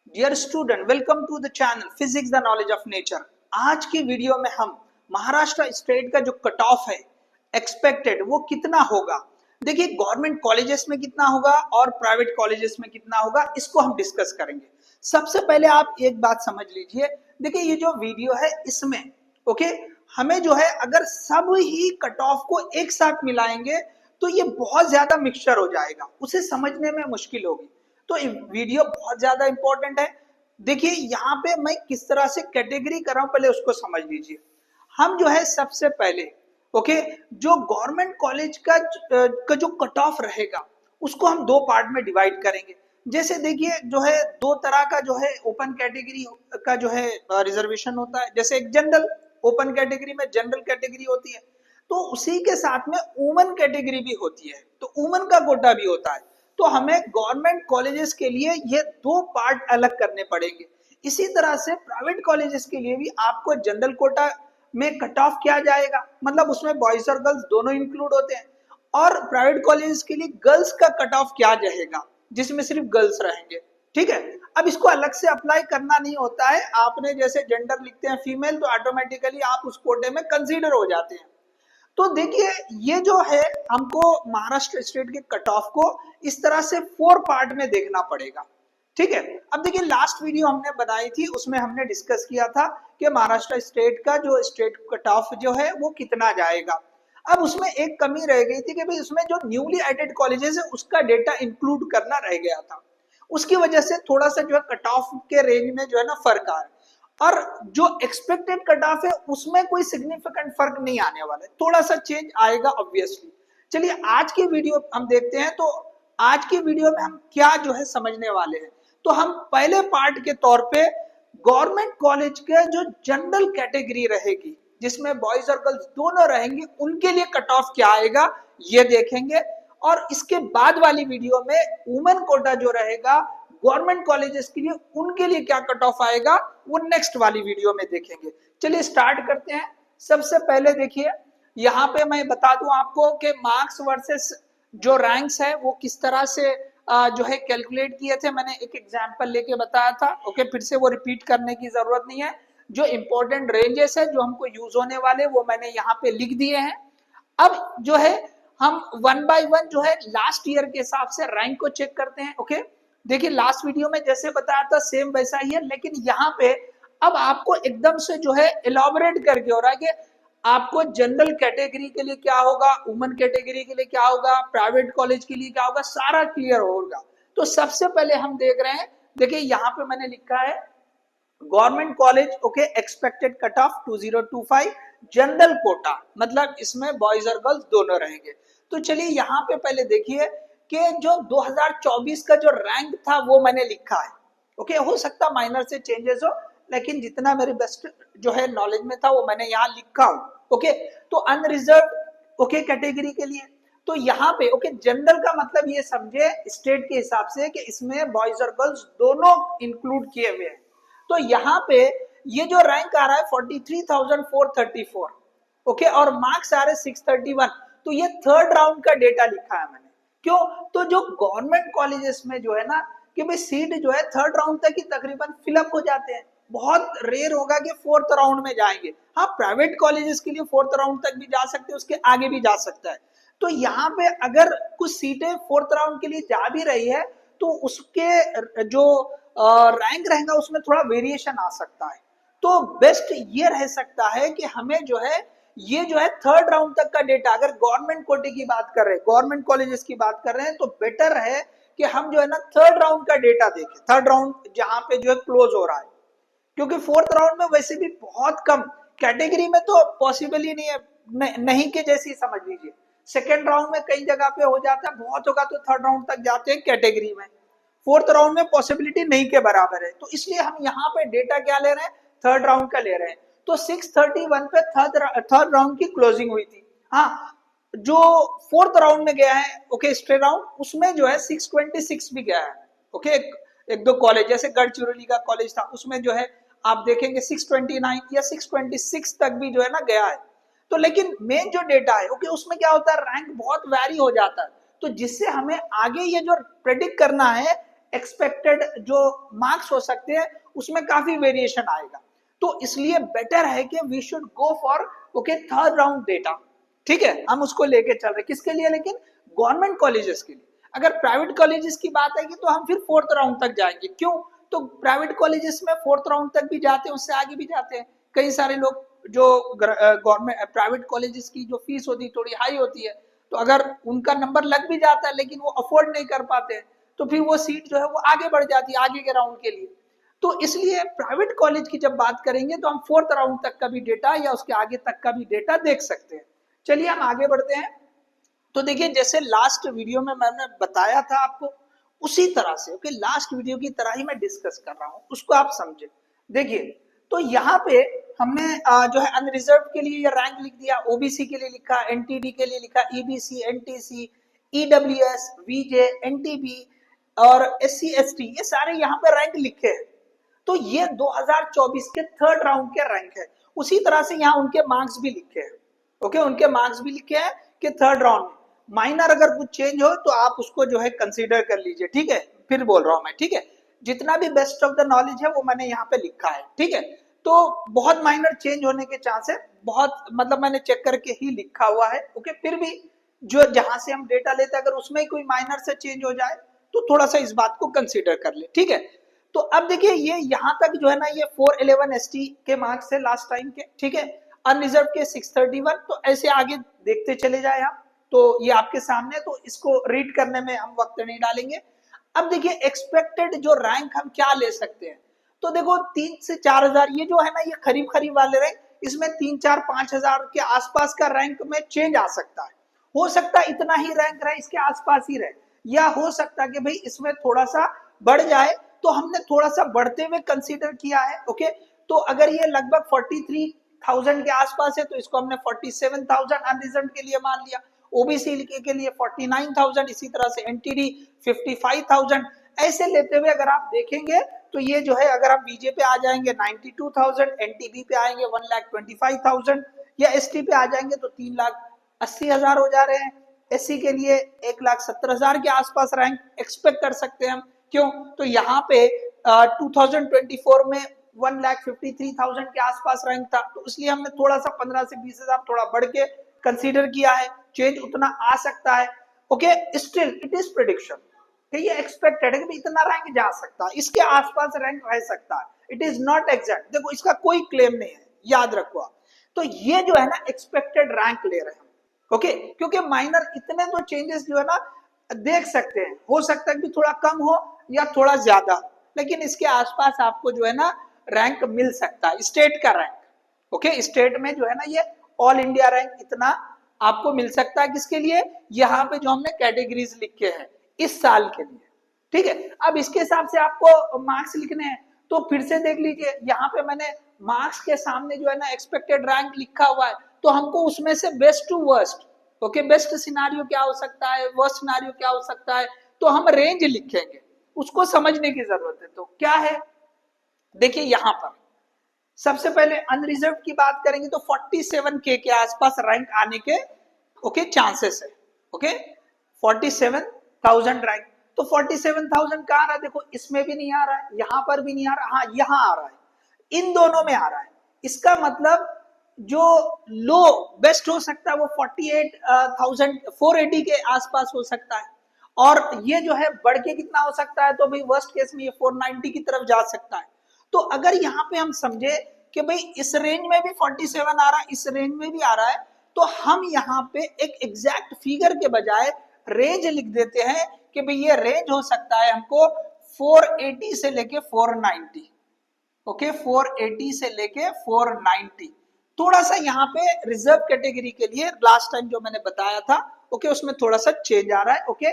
Dear student, welcome to the channel physics the knowledge of nature. आज की video में हम महाराष्ट्र स्टेट का जो कट ऑफ है एक्सपेक्टेड वो कितना होगा। देखिए, गवर्नमेंट कॉलेजेस में कितना होगा और प्राइवेट कॉलेजेस में कितना होगा, इसको हम डिस्कस करेंगे। सबसे पहले आप एक बात समझ लीजिए। देखिए, ये जो वीडियो है इसमें ओके हमें जो है अगर सब ही कट ऑफ को एक साथ मिलाएंगे तो ये बहुत ज्यादा मिक्सचर हो जाएगा, उसे समझने में मुश्किल होगी। तो वीडियो बहुत ज्यादा इंपॉर्टेंट है। देखिए, यहाँ पे मैं किस तरह से कैटेगरी कर रहा हूं, पहले उसको समझ लीजिए। हम जो है सबसे पहले ओके जो गवर्नमेंट कॉलेज का जो कट ऑफ रहेगा उसको हम दो पार्ट में डिवाइड करेंगे। जैसे देखिए, जो है दो तरह का जो है ओपन कैटेगरी का जो है रिजर्वेशन होता है। जैसे एक जनरल, ओपन कैटेगरी में जनरल कैटेगरी होती है, तो उसी के साथ में वुमेन कैटेगरी भी होती है, तो वुमेन का कोटा भी होता है। तो हमें गवर्नमेंट कॉलेजेस के लिए ये दो पार्ट अलग करने पड़ेंगे। इसी तरह से प्राइवेट कॉलेजेस के लिए भी आपको जनरल कोटा में कट ऑफ किया जाएगा, मतलब उसमें बॉयज और गर्ल्स दोनों इंक्लूड होते हैं। और प्राइवेट कॉलेजेस के लिए गर्ल्स का कट ऑफ किया जाएगा, जिसमें सिर्फ गर्ल्स रहेंगे। ठीक है, अब इसको अलग से अप्लाई करना नहीं होता है। आपने जैसे जेंडर लिखते हैं फीमेल, तो ऑटोमेटिकली आप उस कोटे में कंसीडर हो जाते हैं। तो देखिए, ये जो है हमको महाराष्ट्र स्टेट के कट ऑफ को इस तरह से फोर पार्ट में देखना पड़ेगा। ठीक है, अब देखिए, लास्ट वीडियो हमने बनाई थी, उसमें हमने डिस्कस किया था कि महाराष्ट्र स्टेट का जो स्टेट कट ऑफ जो है वो कितना जाएगा। अब उसमें एक कमी रह गई थी कि भाई उसमें जो न्यूली एडेड कॉलेजेस है उसका डेटा इंक्लूड करना रह गया था। उसकी वजह से थोड़ा सा जो है कट ऑफ के रेंज में जो है ना फर्क आ रहा है। और जो एक्सपेक्टेड कट ऑफ है उसमें कोई सिग्निफिकेंट फर्क नहीं आने वाला है, थोड़ा सा चेंज आएगा ऑब्वियसली। चलिए, आज की वीडियो हम देखते हैं। तो आज की वीडियो में हम क्या जो है समझने वाले हैं। तो हम पहले पार्ट के तौर पे गवर्नमेंट कॉलेज के जो जनरल कैटेगरी रहेगी, जिसमें बॉयज और गर्ल्स दोनों रहेंगे, उनके लिए कट ऑफ क्या आएगा ये देखेंगे। और इसके बाद वाली वीडियो में वुमेन कोटा जो रहेगा गवर्नमेंट कॉलेजेस के लिए, उनके लिए क्या कट ऑफ आएगा वो नेक्स्ट वाली वीडियो में देखेंगे। चलिए स्टार्ट करते हैं। सबसे पहले देखिए, यहाँ पे मैं बता दूं आपको कि मार्क्स वर्सेस जो रैंक्स है वो किस तरह से जो है कैलकुलेट किए थे। मैंने एक एग्जांपल लेके बताया था। ओके, फिर से वो रिपीट करने की जरूरत नहीं है। जो इंपॉर्टेंट रेंजेस है जो हमको यूज होने वाले वो मैंने यहाँ पे लिख दिए हैं। अब जो है हम वन बाय वन जो है लास्ट ईयर के हिसाब से रैंक को चेक करते हैं। ओके, देखिए, लास्ट वीडियो में जैसे बताया था सेम वैसा ही है, लेकिन यहाँ पे अब आपको एकदम से जो है एलॉबरेट करके हो रहा है कि आपको जनरल कैटेगरी के लिए क्या होगा, वुमेन कैटेगरी के लिए क्या होगा, प्राइवेट कॉलेज के लिए क्या होगा, सारा क्लियर होगा। तो सबसे पहले हम देख रहे हैं, देखिए यहाँ पे मैंने लिखा है government college okay expected cut off 2025 general quota, मतलब इसमें बॉयज और गर्ल्स दोनों रहेंगे। तो चलिए यहाँ पे पहले देखिए कि जो 2024 का जो रैंक था वो मैंने लिखा है। ओके, हो सकता माइनर से चेंजेस हो, लेकिन जितना मेरे बेस्ट जो है नॉलेज में था वो मैंने यहाँ लिखा हूँ। ओके, तो अनरिजर्व ओके कैटेगरी के लिए, तो यहाँ पे ओके जनरल का मतलब ये समझे स्टेट के हिसाब से कि इसमें बॉयज और गर्ल्स दोनों इंक्लूड किए हुए हैं। तो यहाँ पे ये जो रैंक आ रहा है 43,434 ओके, और मार्क्स आ रहे 631। तो ये थर्ड राउंड का डेटा लिखा है मैंने। क्यों? तो जो गवर्नमेंट कॉलेजेस में जो है ना कि भाई सीट जो है थर्ड राउंड तक ही तकरीबन फिलअप हो जाते हैं, बहुत रेयर होगा कि फोर्थ राउंड में जाएंगे। हाँ, प्राइवेट कॉलेजेस के लिए फोर्थ राउंड तक भी जा सकते हैं, उसके आगे भी जा सकता है। तो यहाँ पे अगर कुछ सीटें फोर्थ राउंड के लिए जा भी रही है तो उसके जो रैंक रहेगा उसमें थोड़ा वेरिएशन आ सकता है। तो बेस्ट ये रह सकता है कि हमें जो है ये जो है थर्ड राउंड तक का डेटा, अगर गवर्नमेंट कोटे की बात कर रहे हैं, गवर्नमेंट कॉलेजेस की बात कर रहे हैं, तो बेटर है कि हम जो है ना थर्ड राउंड का डेटा देखें, थर्ड राउंड जहां पे जो है क्लोज हो रहा है। क्योंकि फोर्थ राउंड में वैसे भी बहुत कम कैटेगरी में तो पॉसिबल ही नहीं है, नहीं के जैसी समझ लीजिए। सेकेंड राउंड में कई जगह पे हो जाता है, बहुत होगा तो थर्ड राउंड तक जाते हैं कैटेगरी में। फोर्थ राउंड में पॉसिबिलिटी नहीं के बराबर है, तो इसलिए हम यहाँ पे डेटा क्या ले रहे हैं, थर्ड राउंड का ले रहे हैं। तो 631 पे थर्ड राउंड की क्लोजिंग हुई थी। हाँ, जो फोर्थ राउंड में गया है ओके स्ट्रेट राउंड, उसमें जो है 626 भी गया है। ओके, एक दो कॉलेज जैसे गढ़चिरौली का कॉलेज था उसमें जो है आप देखेंगे 629 या 626 तक भी जो है ना गया है। तो लेकिन मेन जो डेटा है ओके उसमें क्या होता है, रैंक बहुत वैरी हो जाता है। तो जिससे हमें आगे ये जो प्रेडिक्ट करना है एक्सपेक्टेड जो मार्क्स हो सकते हैं उसमें काफी वेरिएशन आएगा। तो इसलिए बेटर है कि we should go for okay third round data. ठीक है, हम उसको लेके चल रहे, किसके लिए, लेकिन गवर्नमेंट कॉलेजेस के लिए। अगर प्राइवेट कॉलेजेस की बात आएगी तो हम फिर फोर्थ राउंड तक जाएंगे। क्यों? तो प्राइवेट कॉलेजेस में फोर्थ राउंड तक भी जाते हैं, उससे आगे भी जाते हैं। कई सारे लोग जो गवर्नमेंट प्राइवेट कॉलेजेस की जो फीस होती है थोड़ी हाई होती है, तो अगर उनका नंबर लग भी जाता है लेकिन वो अफोर्ड नहीं कर पाते, तो फिर वो सीट जो है वो आगे बढ़ जाती है आगे के राउंड के लिए। तो इसलिए प्राइवेट कॉलेज की जब बात करेंगे तो हम फोर्थ राउंड तक का भी डेटा या उसके आगे तक का भी डेटा देख सकते हैं। चलिए हम आगे बढ़ते हैं। तो देखिए जैसे लास्ट वीडियो में मैंने बताया था आपको, उसी तरह से ओके लास्ट वीडियो की तरह ही मैं डिस्कस कर रहा हूं, उसको आप समझे। देखिए तो यहाँ पे हमने जो है अनरिजर्व के लिए ये रैंक लिख दिया, ओबीसी के लिए लिखा, एनटीडी के लिए लिखा, ईबीसी, एनटीसी, ईडब्ल्यूएस, वीजे, एनटीबी और एससी एसटी, ये सारे यहाँ पे रैंक लिखे हैं। तो ये 2024 के थर्ड राउंड के रैंक है। उसी तरह से यहाँ उनके मार्क्स भी लिखे हैं। ओके, उनके मार्क्स भी लिखे हैं कि थर्ड राउंड में माइनर अगर कुछ चेंज हो तो आप उसको जो है कंसीडर कर लीजिए। ठीक है, फिर बोल रहा हूं मैं। ठीक है, जितना भी बेस्ट ऑफ द नॉलेज है वो मैंने यहाँ पे लिखा है। ठीक है, तो बहुत माइनर चेंज होने के चांस है, बहुत मतलब मैंने चेक करके ही लिखा हुआ है। ओके, फिर भी जो जहां से हम डेटा लेते हैं अगर उसमें कोई माइनर से चेंज हो जाए तो थोड़ा सा इस बात को कंसीडर कर ले। ठीक है, तो अब देखिए ये यहाँ तक जो है ना, ये 411 एसटी के मार्क्स है लास्ट टाइम के। ठीक है, अनरिजर्व के 631, तो ऐसे आगे देखते चले जाए आप। तो ये आपके सामने, तो इसको रीड करने में हम वक्त नहीं डालेंगे। अब देखिए एक्सपेक्टेड जो रैंक हम क्या ले सकते हैं, तो देखो 3 से 4,000 ये जो है ना, ये करीब करीब वाले रैंक, इसमें 3, 4, 5,000 के आसपास का रैंक में चेंज आ सकता है। हो सकता है इतना ही रैंक रहे, इसके आसपास ही रहे, या हो सकता है कि भाई इसमें थोड़ा सा बढ़ जाए, तो हमने थोड़ा सा बढ़ते हुए कंसीडर किया है। ओके, तो अगर ये लगभग 43,000 के आसपास है तो इसको हमने 47,000 अनरिजर्व के लिए मान लिया, ओबीसी के लिए 49,000, इसी तरह से एनटीडी 55,000। ऐसे लेते हुए अगर आप देखेंगे तो ये जो है, अगर हम बीजे पे आ जाएंगे 92,000, एनटीबी पे आएंगे 1,25,000, या एसटी पे आ जाएंगे तो 3,80,000 हो जा रहे हैं। एससी के लिए 1,70,000 के आसपास रैंक एक्सपेक्ट कर सकते हैं हम। क्यों? तो यहाँ पे 2024 में 1,53,000 के आसपास रैंक था, तो इसलिए हमने थोड़ा सा 15 से 20,000 थोड़ा बढ़ के कंसीडर किया है। चेंज उतना आ सकता है। Okay, still it is prediction, ये एक्सपेक्टेड है कि इतना रैंक जा सकता है, इसके आसपास रैंक रह सकता है। इट इज नॉट एग्जैक्ट, देखो इसका कोई क्लेम नहीं है, याद रखो आप। तो ये जो है ना एक्सपेक्टेड रैंक ले रहे हैं। ओके, क्योंकि माइनर इतने तो चेंजेस जो है ना देख सकते हैं, हो सकता है कि थोड़ा कम हो या थोड़ा ज्यादा, लेकिन इसके आसपास आपको जो है ना रैंक मिल सकता है, स्टेट का रैंक। ओके, स्टेट में जो है ना ये ऑल इंडिया रैंक इतना आपको मिल सकता है। किसके लिए? यहाँ पे जो हमने कैटेगरीज लिखे हैं इस साल के लिए। ठीक है, अब इसके हिसाब से आपको मार्क्स लिखने हैं, तो फिर से देख लीजिए यहाँ पे मैंने मार्क्स के सामने जो है ना एक्सपेक्टेड रैंक लिखा हुआ है, तो हमको उसमें से best to worst, okay best scenario क्या हो सकता है, वर्स्ट सिनारियो क्या हो सकता है, तो हम रेंज लिखेंगे, उसको समझने की जरूरत है। तो क्या है, देखिए यहाँ पर सबसे पहले अनरिजर्व की बात करेंगे तो 47K के आसपास रैंक आने के ओके चांसेस है। ओके, 47,000 रैंक, तो 47,000 कहाँ आ रहा है, देखो इसमें भी नहीं आ रहा है, यहां पर भी नहीं आ रहा, हाँ यहाँ आ रहा है, इन दोनों में आ रहा है। इसका मतलब जो लो बेस्ट हो सकता है वो 48,480 के आसपास हो सकता है, और ये जो है बढ़ के कितना हो सकता है, तो भाई वर्स्ट केस में ये 490 की तरफ जा सकता है। तो अगर यहाँ पे हम समझे कि भाई इस रेंज में भी 47 आ रहा है, इस रेंज में भी आ रहा है, तो हम यहाँ पे एक एग्जैक्ट फिगर के बजाय रेंज लिख देते हैं कि भाई ये रेंज हो सकता है हमको 480 से लेके 490। ओके, 480 से लेके 490। थोड़ा सा यहाँ पे रिजर्व कैटेगरी के लिए लास्ट टाइम जो मैंने बताया था, ओके उसमें थोड़ा सा चेंज आ रहा है। ओके,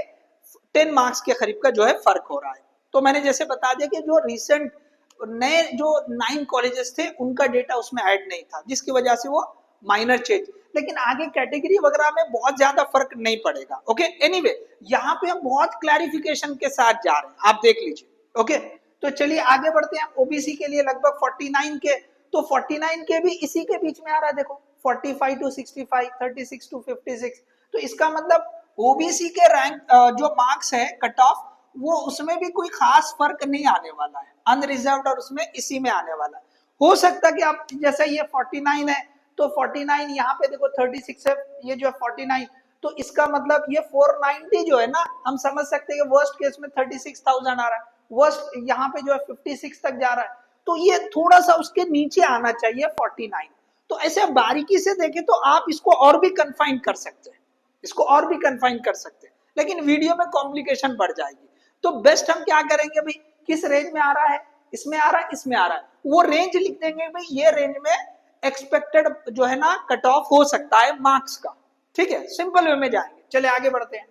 10 मार्क्स के करीब का जो है फर्क हो रहा है। तो मैंने जैसे बता दिया कि जो रिसेंट नए जो 9 कॉलेजेस थे उनका डेटा उसमें ऐड नहीं था, जिसकी वजह से वो माइनर चेंज, लेकिन आगे कैटेगरी वगैरह में बहुत ज्यादा फर्क नहीं पड़ेगा। ओके, एनीवे यहाँ पे हम बहुत क्लैरिफिकेशन के साथ जा रहे हैं, आप देख लीजिए। ओके, तो चलिए आगे बढ़ते हैं। ओबीसी के लिए लगभग 49 के, तो 49 के भी इसी के बीच में आ रहा है, देखो 45 टू 65, 36 टू 56। तो इसका मतलब ओबीसी के रैंक जो मार्क्स है कट ऑफ वो उसमें भी कोई खास फर्क नहीं आने वाला है, अनरिजर्व्ड और उसमें इसी में आने वाला है। हो सकता है कि आप जैसे ये 49 है तो 49 यहाँ पे देखो 36 है, ये जो है 49, तो इसका मतलब ये 490 जो है ना, हम समझ सकते हैं कि वर्स्ट केस में 36,000 आ रहा है, वर्स्ट यहाँ पे जो है 56 तक जा रहा है, तो ये थोड़ा सा उसके नीचे आना चाहिए 49। तो ऐसे बारीकी से देखें तो आप इसको और भी कन्फाइन कर सकते हैं, इसको और भी कन्फाइन कर सकते हैं, लेकिन वीडियो में कॉम्प्लिकेशन बढ़ जाएगी। तो बेस्ट हम क्या करेंगे भाई, किस रेंज में आ रहा है, इसमें आ रहा है, इसमें आ रहा है, वो रेंज लिख देंगे भाई, ये रेंज में एक्सपेक्टेड जो है ना कट ऑफ हो सकता है मार्क्स का, ठीक है, सिंपल वे में जाएंगे। चले आगे बढ़ते हैं।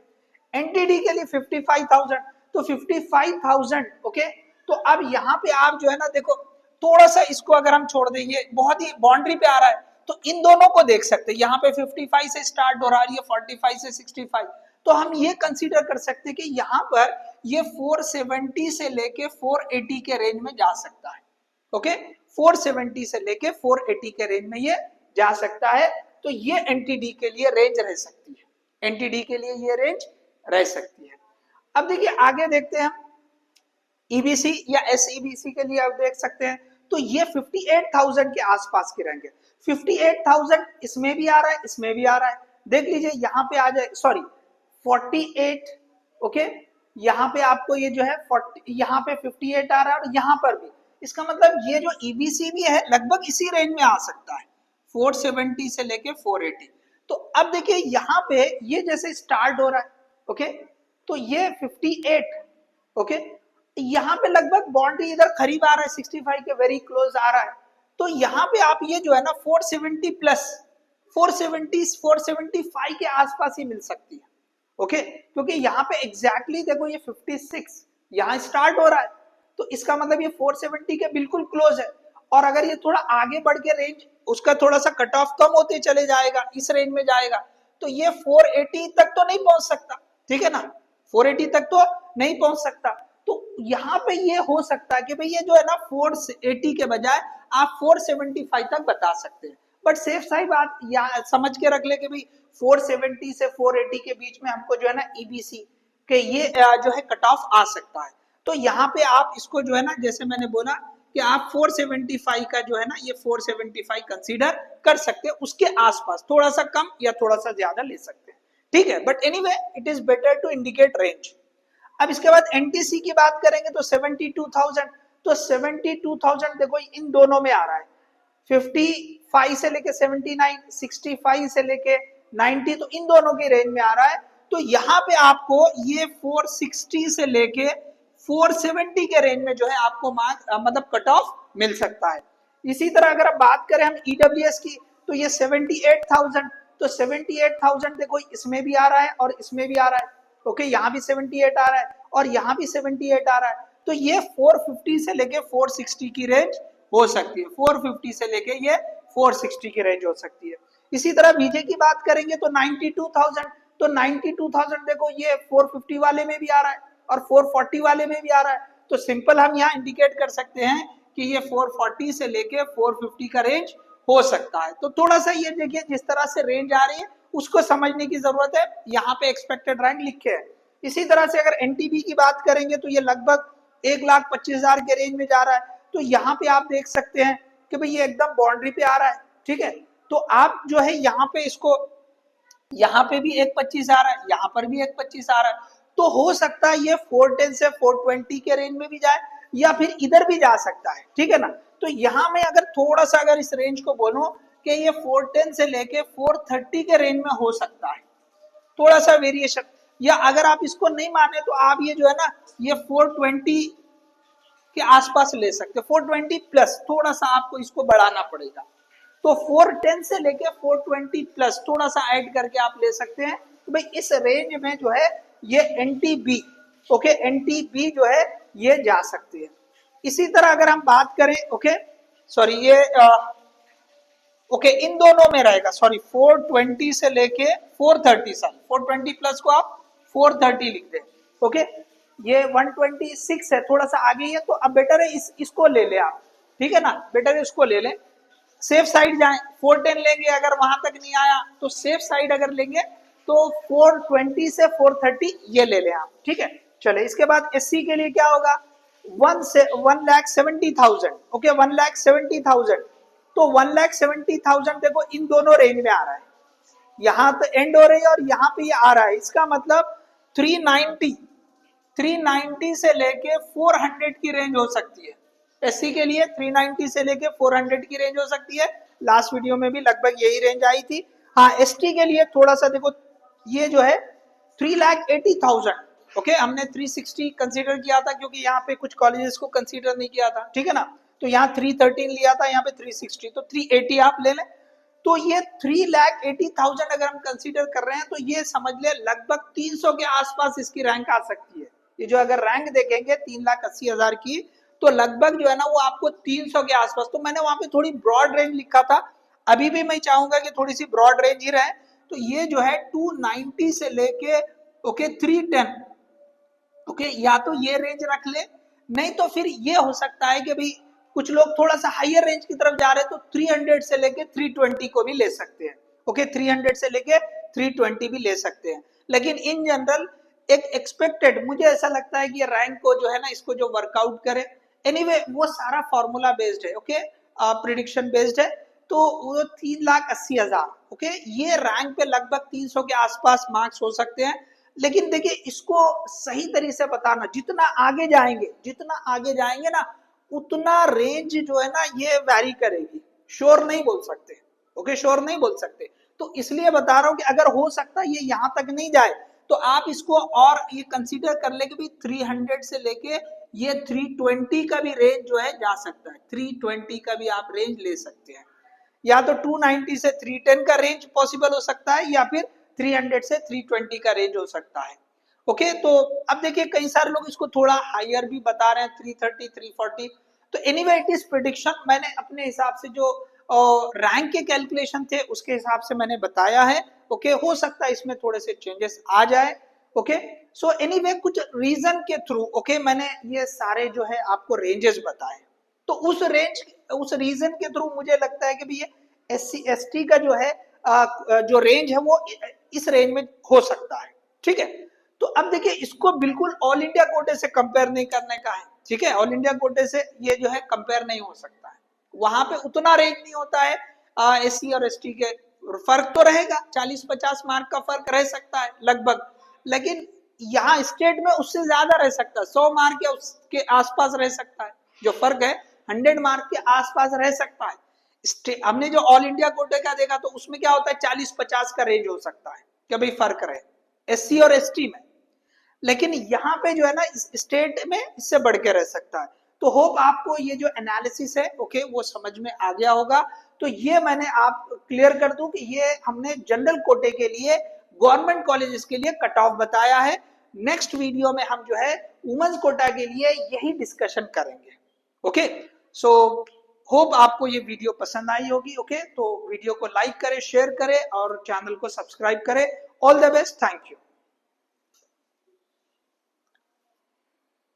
एनटीडी के लिए 55,000, तो 55,000 ओके। तो अब यहाँ पे आप जो है ना देखो, थोड़ा सा इसको अगर हम छोड़ देंगे, बहुत ही बाउंड्री पे आ रहा है, तो इन दोनों को देख सकते हैं, यहाँ पे 55 से स्टार्ट हो रहा है, ये 45 से 65, तो हम ये कंसीडर कर सकते हैं कि यहाँ पर ये 470 से लेके 480 के रेंज में जा सकता है, ओके, 470 से लेके 480 के रेंज में ये जा सकता है। तो ये एनटीडी के लिए रेंज रह सकती है, एनटीडी के लिए ये रेंज रह सकती है। अब देखिए आगे देखते हैं, ईबीसी या एसईबीसी के लिए आप देख सकते हैं, तो ये 58,000 के आसपास की रेंज है। 58,000 इसमें भी आ रहा है, इसमें भी आ रहा है, देख लीजिए यहाँ पे आ जाए, सॉरी 48, ओके, यहाँ पे आपको ये जो है 40, यहाँ पे 58 आ रहा है, और यहाँ पर भी, इसका मतलब ये जो ईबीसी भी है लगभग इसी रेंज में आ सकता है, 470 से लेके 480। तो अब देखिए यहाँ पे ये जैसे स्टार्ट हो रहा है, ओके, तो ये 58, ओके, यहाँ पे लगभग बाउंड्री इधर करीब आ रहा है, 65 के वेरी क्लोज आ रहा है, तो यहाँ पे आप ये जो है ना 470 प्लस 470 475 के आसपास ही मिल सकती है, ओके, क्योंकि यहाँ पे एग्जैक्टली देखो ये 56 यहाँ स्टार्ट हो रहा है, तो इसका मतलब ये 470 के बिल्कुल क्लोज है। और अगर ये थोड़ा आगे बढ़ के रेंज उसका थोड़ा सा कट ऑफ कम होते चले जाएगा, इस रेंज में जाएगा, तो ये 480 तक तो नहीं पहुंच सकता, ठीक है ना, 480 तक तो नहीं पहुंच सकता। तो यहाँ पे ये हो सकता है कि भाई ये जो है ना 480 के बजाय आप 475 तक बता सकते हैं, बट सेफ साइड बात समझ के रख ले कि भाई 470 से 480 के बीच में हमको जो है ना ईबीसी के ये जो है कट ऑफ आ सकता है। तो यहाँ पे आप इसको जो है ना, जैसे मैंने बोला कि आप 475 का जो है ना, ये 475 कंसीडर कर सकते हैं, उसके आसपास थोड़ा सा कम या थोड़ा सा ज्यादा ले सकते हैं, ठीक है, but anyway it is better to indicate range. अब इसके बाद एनटीसी की बात करेंगे तो 72,000, तो 72,000 देखो इन दोनों में आ रहा है, 55 से लेके 79, 65 से लेके 90, तो इन दोनों की रेंज में आ रहा है। तो यहाँ पे आपको ये 460 से लेके 470 के रेंज में जो है आपको मतलब कट ऑफ मिल सकता है। इसी तरह अगर आप बात करें हम ईडब्ल्यूएस की, तो ये 78,000, तो 78,000 देखो इसमें भी आ रहा है और इसमें भी आ रहा है, ओके, यहाँ भी 78 आ रहा है और यहाँ भी 78 आ रहा है, तो ये 450 से लेके 460 की रेंज हो सकती है, 450 से लेके ये 460 की रेंज हो सकती है। इसी तरह बीजे की बात करेंगे तो 92,000, तो 92,000 देखो ये 450 वाले में भी आ रहा है और 440 वाले में भी आ रहा है, तो सिंपल हम यहाँ इंडिकेट कर सकते हैं कि ये 440 से लेके 450 का रेंज हो सकता है। तो थोड़ा सा ये देखिए जिस तरह से रेंज आ रही है उसको समझने की जरूरत है, यहाँ पे एक्सपेक्टेड रैंक लिखे है। इसी तरह से अगर एनटीबी की बात करेंगे तो ये लगभग 1,25,000 के रेंज में जा रहा है, तो यहाँ पे आप देख सकते हैं कि भाई ये एकदम बाउंड्री पे आ रहा है, ठीक है, तो आप जो है यहाँ पे इसको, यहाँ पे भी 1,25 आ रहा है, यहाँ पर भी 1,25 आ रहा है, तो हो सकता है ये 410 से 420 के रेंज में भी जाए या फिर इधर भी जा सकता है, ठीक है ना। तो यहाँ में अगर थोड़ा सा अगर इस रेंज को बोलूं कि ये 410 से लेके 430 के रेंज में हो सकता है, थोड़ा सा वेरिएशन, या अगर आप इसको नहीं माने तो आप ये जो है ना ये 420 के आसपास ले सकते हैं, 420 प्लस थोड़ा सा आपको इसको बढ़ाना पड़ेगा, तो 410 से लेके 420 प्लस थोड़ा सा ऐड करके आप ले सकते हैं। तो भाई इस रेंज में जो है ये एनटीबी, ओके, एनटीबी जो है ये जा सकती है। इसी तरह अगर हम बात करें, ओके, सॉरी ये ओके इन दोनों में रहेगा, सॉरी 420 से लेके 430, सॉरी 420 प्लस को आप 430 लिख दें, ओके, ये 126 है, थोड़ा सा आगे ही है, तो अब बेटर है इसको ले ले आप, ठीक है ना, बेटर है इसको ले लें, सेफ साइड जाएं, 410 लेंगे अगर वहां तक नहीं आया तो सेफ साइड अगर लेंगे तो 420 से 430 ये ले लें आप, ठीक है, चले इसके बाद एससी के लिए क्या होगा 1,70,000 ओके 1,70,000 तो 1,70,000 देखो इन दोनों रेंज में आ रहा है, यहां तो एंड हो रही है और यहां पे ये आ रहा है, इसका मतलब 390 से लेके 400 की रेंज हो सकती है। एससी के लिए 390 से लेके 400 की रेंज हो सकती है, लास्ट वीडियो में भी लगभग यही रेंज आई थी। हाँ एसटी के लिए थोड़ा सा देखो ये जो है 3,80,000 ओके हमने 360 कंसीडर किया था क्योंकि यहाँ पे कुछ कॉलेजेस को कंसीडर नहीं किया था, ठीक है ना, तो यहाँ 313 लिया था, यहाँ पे 360 तो 380 आप ले लें। तो ये 3,80,000 अगर हम कंसीडर कर रहे हैं तो ये समझ ले लगभग 300 के आसपास इसकी रैंक आ सकती है। ये जो अगर रैंक देखेंगे 3,80,000 की तो लगभग जो है ना वो आपको 300 के आसपास, तो मैंने वहां पे थोड़ी ब्रॉड रेंज लिखा था, अभी भी मैं चाहूंगा कि थोड़ी सी ब्रॉड रेंज ही रहे। तो ये जो है 290 से लेके ओके 310 ओके या तो ये रेंज रख ले, नहीं तो फिर ये हो सकता है कि भाई कुछ लोग थोड़ा सा हाईयर रेंज की तरफ जा रहे हैं तो 300 से लेके 320 को भी ले सकते हैं ओके 300 से लेके 320 भी ले सकते हैं। लेकिन इन जनरल एक एक्सपेक्टेड मुझे ऐसा लगता है कि ये रैंक को जो है ना इसको जो वर्कआउट करे एनीवे वो सारा फॉर्मूला बेस्ड है ओके प्रिडिक्शन बेस्ड है, तो वो 3,80,000 ओके ये रैंक पे लगभग 300 के आसपास मार्क्स हो सकते हैं। लेकिन देखिए इसको सही तरीके से बताना, जितना आगे जाएंगे ना उतना रेंज जो है ना ये वैरी करेगी, श्योर नहीं बोल सकते ओके श्योर नहीं बोल सकते, तो इसलिए बता रहा हूं कि अगर हो सकता है ये यहां तक नहीं जाए तो आप इसको और ये कंसीडर कर ले कि भाई 300 से लेके ये 320 का भी रेंज जो है जा सकता है, 320 का भी आप रेंज ले सकते हैं, या तो 290 से 310 का रेंज पॉसिबल हो सकता है या फिर 300 से 320 का रेंज हो सकता है ओके। तो अब देखिए कई सारे लोग इसको थोड़ा हायर भी बता रहे हैं 330 340, तो एनीवे इट इज प्रेडिक्शन, मैंने अपने हिसाब से जो रैंक के कैलकुलेशन थे उसके हिसाब से मैंने बताया है ओके हो सकता है इसमें थोड़े से चेंजेस आ जाए ओके। सो एनीवे कुछ रीजन के थ्रू ओके मैंने ये सारे जो है आपको रेंजेस बताए, तो उस रीजन के थ्रू मुझे लगता है कि भी ये एससी एसटी का जो है जो रेंज है वो इस रेंज में हो सकता है, ठीक है। तो अब देखिए इसको बिल्कुल ऑल इंडिया कोटे से कंपेयर नहीं करने का है, ठीक है, ऑल इंडिया कोटे से ये जो है कंपेयर नहीं हो सकता है, वहां पे उतना रेंज नहीं होता है एससी और एसटी के, फर्क तो रहेगा 40-50 मार्क का फर्क रह सकता है लगभग, लेकिन यहाँ स्टेट में उससे ज्यादा रह सकता है, 100 मार्क या उसके आसपास रह सकता है, जो फर्क है 100 मार्क के आसपास रह सकता है। हमने जो ऑल इंडिया कोटे का देखा तो उसमें क्या होता है 40-50 का रेंज हो सकता है कि भाई फर्क रहे एससी और एसटी में, लेकिन यहाँ पे जो है ना इस स्टेट में इससे बढ़ के रह सकता है। तो होप आपको ये जो एनालिसिस है ओके वो समझ में आ गया होगा। तो ये मैंने आप क्लियर कर दूं कि ये हमने जनरल कोटे के लिए गवर्नमेंट कॉलेजेस के लिए कट ऑफ बताया है, नेक्स्ट वीडियो में हम जो है वुमेन्स कोटा के लिए यही डिस्कशन करेंगे ओके। सो होप आपको ये वीडियो पसंद आई होगी ओके, तो वीडियो को लाइक करें, शेयर करें और चैनल को सब्सक्राइब करें। All the best, thank you.